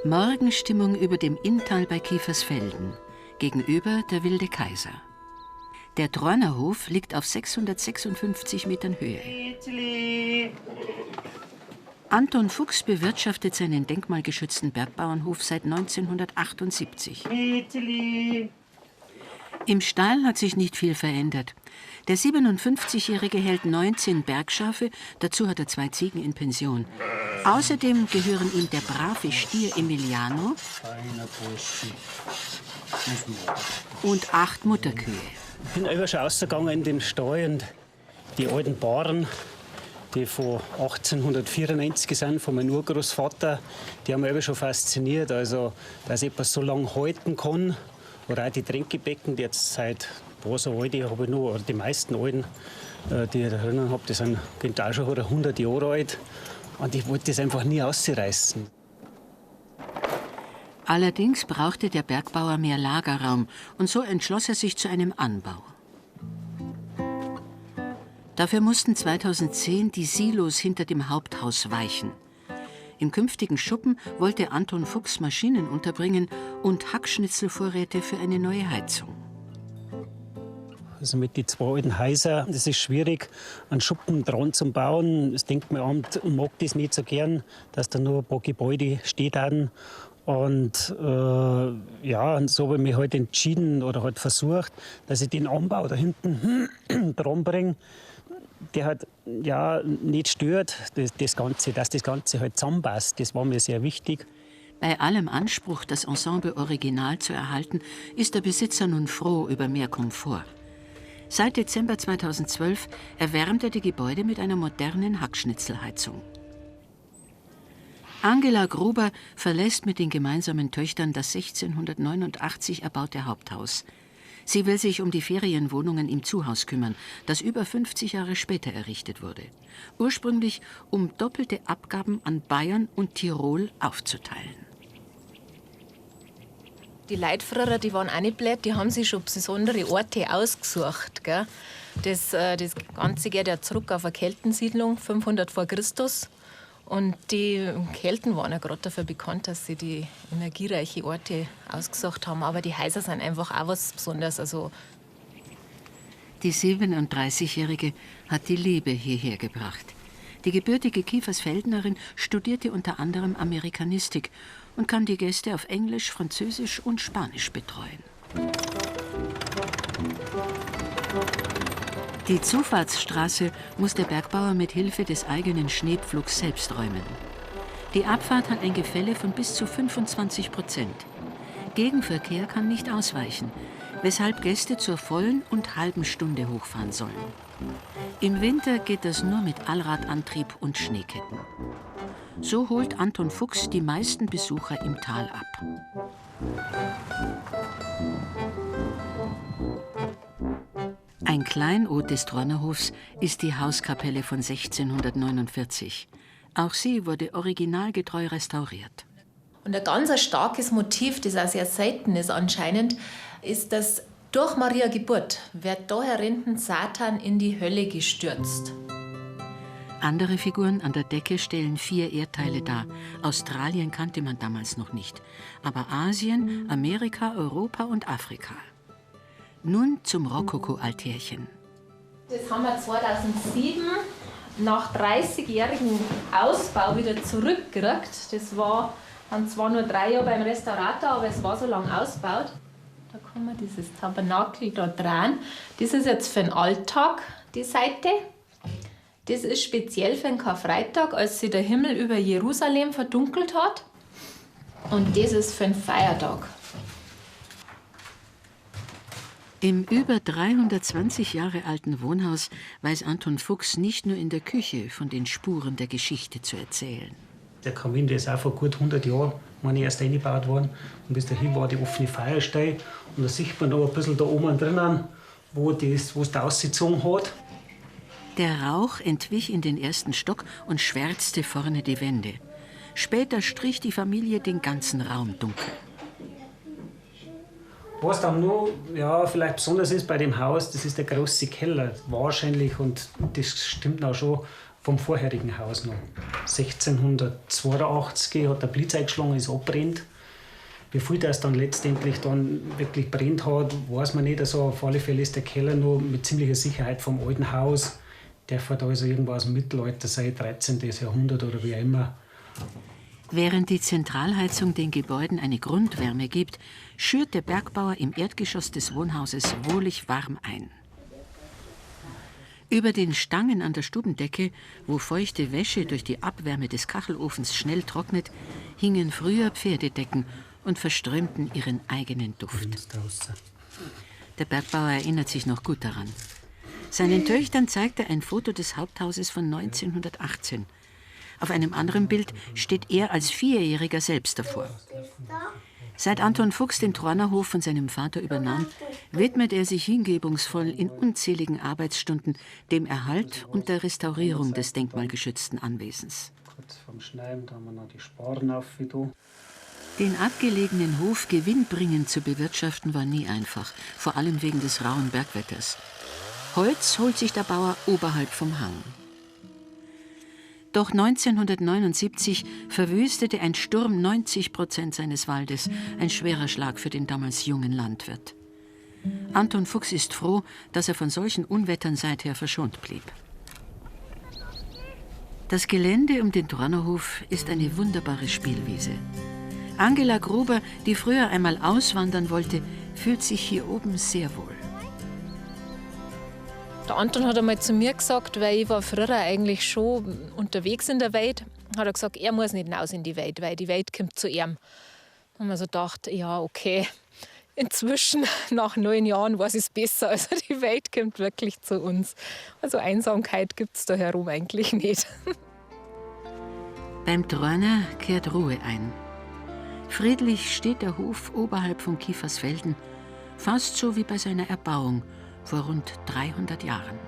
Morgenstimmung über dem Inntal bei Kiefersfelden, gegenüber der Wilde Kaiser. Der Drornerhof liegt auf 656 Metern Höhe. Anton Fuchs bewirtschaftet seinen denkmalgeschützten Bergbauernhof seit 1978. Im Stall hat sich nicht viel verändert. Der 57-Jährige hält 19 Bergschafe, dazu hat er 2 Ziegen in Pension. Außerdem gehören ihm der brave Stier Emiliano und 8 Mutterkühe. Ich bin immer schon rausgegangen in den Stall und die alten Bauern, die von 1894 sind, von meinem Urgroßvater, die haben mich immer schon fasziniert. Also, dass etwas so lange halten kann. Oder auch die Tränkebecken, die jetzt seit ein paar so alte habe ich noch, oder die meisten alten, die ich erinnern habe, die sind auch schon 100 Jahre alt. Und ich wollte das einfach nie ausreißen. Allerdings brauchte der Bergbauer mehr Lagerraum und so entschloss er sich zu einem Anbau. Dafür mussten 2010 die Silos hinter dem Haupthaus weichen. Im künftigen Schuppen wollte Anton Fuchs Maschinen unterbringen und Hackschnitzelvorräte für eine neue Heizung. Also mit den 2 alten Häusern, das ist schwierig, einen Schuppen dran zu bauen. Das denkt man an, mag das nicht so gern, dass da nur ein paar Gebäude stehen. Und ja, und so habe ich mich halt entschieden oder halt versucht, dass ich den Anbau da hinten dran bringe, der halt ja nicht stört, das Ganze, dass das Ganze halt zusammenpasst. Das war mir sehr wichtig. Bei allem Anspruch, das Ensemble original zu erhalten, ist der Besitzer nun froh über mehr Komfort. Seit Dezember 2012 erwärmt er die Gebäude mit einer modernen Hackschnitzelheizung. Angela Gruber verlässt mit den gemeinsamen Töchtern das 1689 erbaute Haupthaus. Sie will sich um die Ferienwohnungen im Zuhaus kümmern, das über 50 Jahre später errichtet wurde. Ursprünglich, um doppelte Abgaben an Bayern und Tirol aufzuteilen. Die Leute früher, die waren auch nicht blöd, die haben sich schon besondere Orte ausgesucht. Gell? Das Ganze geht ja zurück auf eine Keltensiedlung, 500 vor Christus. Und die Kelten waren ja gerade dafür bekannt, dass sie die energiereichen Orte ausgesucht haben. Aber die Häuser sind einfach auch was Besonderes. Also die 37-Jährige hat die Liebe hierher gebracht. Die gebürtige Kiefersfeldnerin studierte unter anderem Amerikanistik und kann die Gäste auf Englisch, Französisch und Spanisch betreuen. Die Zufahrtsstraße muss der Bergbauer mit Hilfe des eigenen Schneepflugs selbst räumen. Die Abfahrt hat ein Gefälle von bis zu 25%. Gegenverkehr kann nicht ausweichen, weshalb Gäste zur vollen und halben Stunde hochfahren sollen. Im Winter geht das nur mit Allradantrieb und Schneeketten. So holt Anton Fuchs die meisten Besucher im Tal ab. Ein Kleinod des Drornerhofs ist die Hauskapelle von 1649. Auch sie wurde originalgetreu restauriert. Und ein ganz starkes Motiv, das auch sehr selten ist anscheinend, ist, dass durch Maria Geburt wird da herinnen Satan in die Hölle gestürzt. Andere Figuren an der Decke stellen 4 Erdteile dar. Australien kannte man damals noch nicht, aber Asien, Amerika, Europa und Afrika. Nun zum Rokoko-Altärchen. Das haben wir 2007 nach 30-jährigem Ausbau wieder zurückgekriegt. Das waren zwar nur 3 Jahre beim Restaurator, aber es war so lang ausgebaut. Da kann man dieses Tabernakel da drehen. Das ist jetzt für den Alltag, die Seite. Das ist speziell für den Karfreitag, als sich der Himmel über Jerusalem verdunkelt hat. Und das ist für den Feiertag. Im über 320 Jahre alten Wohnhaus weiß Anton Fuchs nicht nur in der Küche von den Spuren der Geschichte zu erzählen. Der Kamin, der ist auch vor gut 100 Jahren erst eingebaut worden. Und bis dahin war die offene Feuerstelle. Und da sieht man noch ein bisschen da oben drinnen, wo es da ausgezogen hat. Der Rauch entwich in den ersten Stock und schwärzte vorne die Wände. Später strich die Familie den ganzen Raum dunkel. Was dann nur vielleicht besonders ist bei dem Haus, das ist der große Keller. Wahrscheinlich, und das stimmt auch schon, vom vorherigen Haus noch. 1682 hat der Blitz eingeschlagen, ist abbrennt. Wie viel das dann letztendlich dann wirklich brennt hat, weiß man nicht. Also auf alle Fälle ist der Keller noch mit ziemlicher Sicherheit vom alten Haus. Der fährt also irgendwo aus dem Mittelalter, sei 13. Jahrhundert oder wie auch immer. Während die Zentralheizung den Gebäuden eine Grundwärme gibt, schürt der Bergbauer im Erdgeschoss des Wohnhauses wohlig warm ein. Über den Stangen an der Stubendecke, wo feuchte Wäsche durch die Abwärme des Kachelofens schnell trocknet, hingen früher Pferdedecken und verströmten ihren eigenen Duft. Der Bergbauer erinnert sich noch gut daran. Seinen Töchtern zeigt er ein Foto des Haupthauses von 1918. Auf einem anderen Bild steht er als Vierjähriger selbst davor. Seit Anton Fuchs den Trornerhof von seinem Vater übernahm, widmet er sich hingebungsvoll in unzähligen Arbeitsstunden dem Erhalt und der Restaurierung des denkmalgeschützten Anwesens. Kurz vorm Schneiden, da haben wir noch die Sporen auf wie du. Den abgelegenen Hof gewinnbringend zu bewirtschaften war nie einfach, vor allem wegen des rauen Bergwetters. Holz holt sich der Bauer oberhalb vom Hang. Doch 1979 verwüstete ein Sturm 90% seines Waldes, ein schwerer Schlag für den damals jungen Landwirt. Anton Fuchs ist froh, dass er von solchen Unwettern seither verschont blieb. Das Gelände um den Trornerhof ist eine wunderbare Spielwiese. Angela Gruber, die früher einmal auswandern wollte, fühlt sich hier oben sehr wohl. Der Anton hat einmal zu mir gesagt, weil ich war früher eigentlich schon unterwegs in der Welt, hat er gesagt, er muss nicht hinaus in die Welt, weil die Welt kommt zu ihm. Da haben wir so gedacht, ja okay, inzwischen nach 9 Jahren weiß ich es besser, also die Welt kommt wirklich zu uns. Also Einsamkeit gibt es da herum eigentlich nicht. Beim Trorner kehrt Ruhe ein. Friedlich steht der Hof oberhalb von Kiefersfelden, fast so wie bei seiner Erbauung vor rund 300 Jahren.